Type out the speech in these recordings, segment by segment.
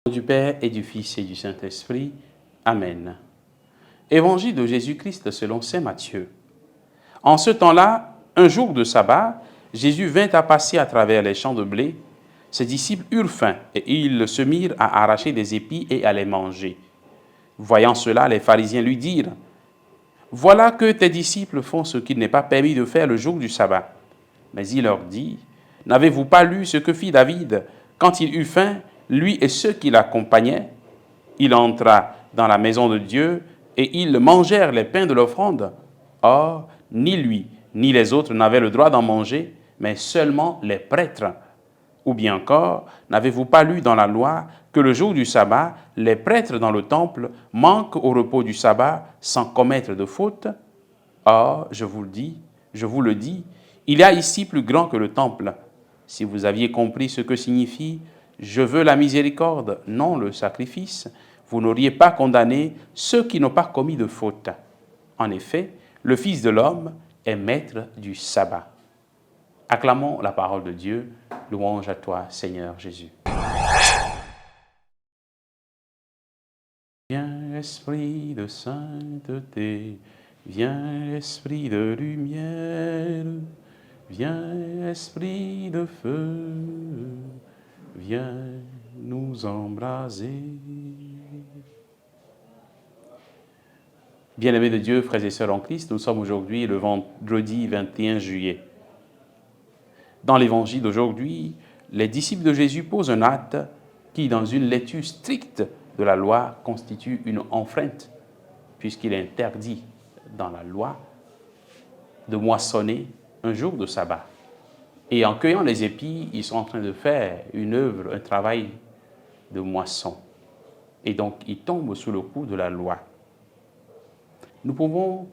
Du Père et du Fils et du Saint-Esprit. Amen. Évangile de Jésus-Christ selon saint Matthieu. En ce temps-là, un jour de sabbat, Jésus vint à passer à travers les champs de blé. Ses disciples eurent faim et ils se mirent à arracher des épis et à les manger. Voyant cela, les pharisiens lui dirent : « Voilà que tes disciples font ce qu'il n'est pas permis de faire le jour du sabbat. » Mais il leur dit : « N'avez-vous pas lu ce que fit David quand il eut faim, lui et ceux qui l'accompagnaient ? Il entra dans la maison de Dieu et ils mangèrent les pains de l'offrande. Or, ni lui, ni les autres n'avaient le droit d'en manger, mais seulement les prêtres. Ou bien encore, n'avez-vous pas lu dans la loi que le jour du sabbat, les prêtres dans le temple manquent au repos du sabbat sans commettre de faute ? Or, je vous le dis, il y a ici plus grand que le temple. Si vous aviez compris ce que signifie « Je veux la miséricorde, non le sacrifice », vous n'auriez pas condamné ceux qui n'ont pas commis de faute. En effet, le Fils de l'homme est maître du sabbat. Acclamons la parole de Dieu. Louange à toi, Seigneur Jésus. Viens, Esprit de sainteté, viens, Esprit de lumière, viens, Esprit de feu, viens nous embraser. Bien-aimés de Dieu, frères et sœurs en Christ, nous sommes aujourd'hui le vendredi 21 juillet. Dans l'évangile d'aujourd'hui, les disciples de Jésus posent un acte qui, dans une lecture stricte de la loi, constitue une enfreinte, puisqu'il est interdit dans la loi de moissonner un jour de sabbat. Et en cueillant les épis, ils sont en train de faire une œuvre, un travail de moisson. Et donc, ils tombent sous le coup de la loi. Nous pouvons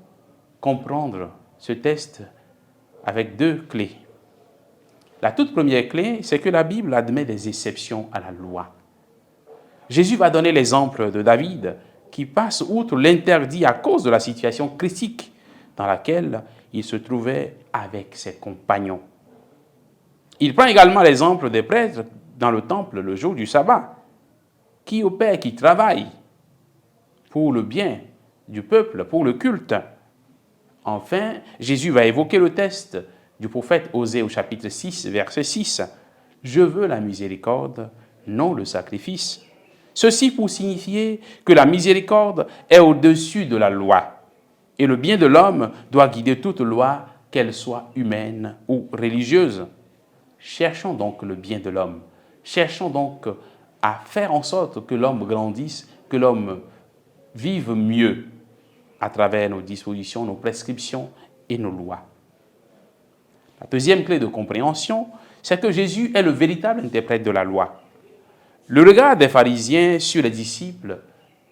comprendre ce texte avec deux clés. La toute première clé, c'est que la Bible admet des exceptions à la loi. Jésus va donner l'exemple de David qui passe outre l'interdit à cause de la situation critique dans laquelle il se trouvait avec ses compagnons. Il prend également l'exemple des prêtres dans le temple le jour du sabbat, qui opèrent, qui travaillent pour le bien du peuple, pour le culte. Enfin, Jésus va évoquer le texte du prophète Osée au chapitre 6, verset 6. « Je veux la miséricorde, non le sacrifice. » Ceci pour signifier que la miséricorde est au-dessus de la loi. Et le bien de l'homme doit guider toute loi, qu'elle soit humaine ou religieuse. Cherchons donc le bien de l'homme. Cherchons donc à faire en sorte que l'homme grandisse, que l'homme vive mieux à travers nos dispositions, nos prescriptions et nos lois. La deuxième clé de compréhension, c'est que Jésus est le véritable interprète de la loi. Le regard des pharisiens sur les disciples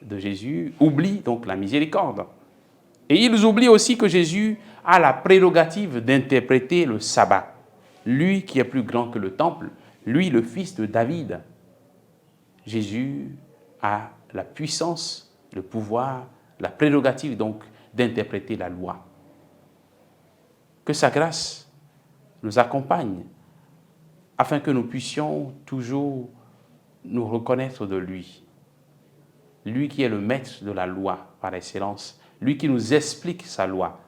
de Jésus oublie donc la miséricorde. Et ils oublient aussi que Jésus a la prérogative d'interpréter le sabbat. Lui qui est plus grand que le temple, lui le fils de David. Jésus a la puissance, le pouvoir, la prérogative donc d'interpréter la loi. Que sa grâce nous accompagne afin que nous puissions toujours nous reconnaître de lui. Lui qui est le maître de la loi par excellence, lui qui nous explique sa loi,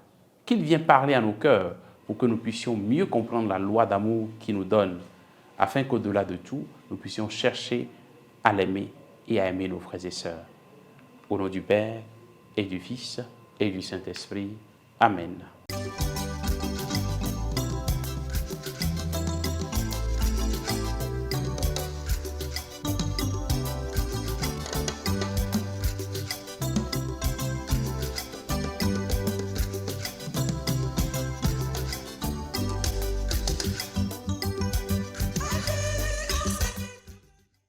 qu'il vient parler à nos cœurs pour que nous puissions mieux comprendre la loi d'amour qu'il nous donne, afin qu'au-delà de tout, nous puissions chercher à l'aimer et à aimer nos frères et sœurs. Au nom du Père et du Fils et du Saint-Esprit. Amen.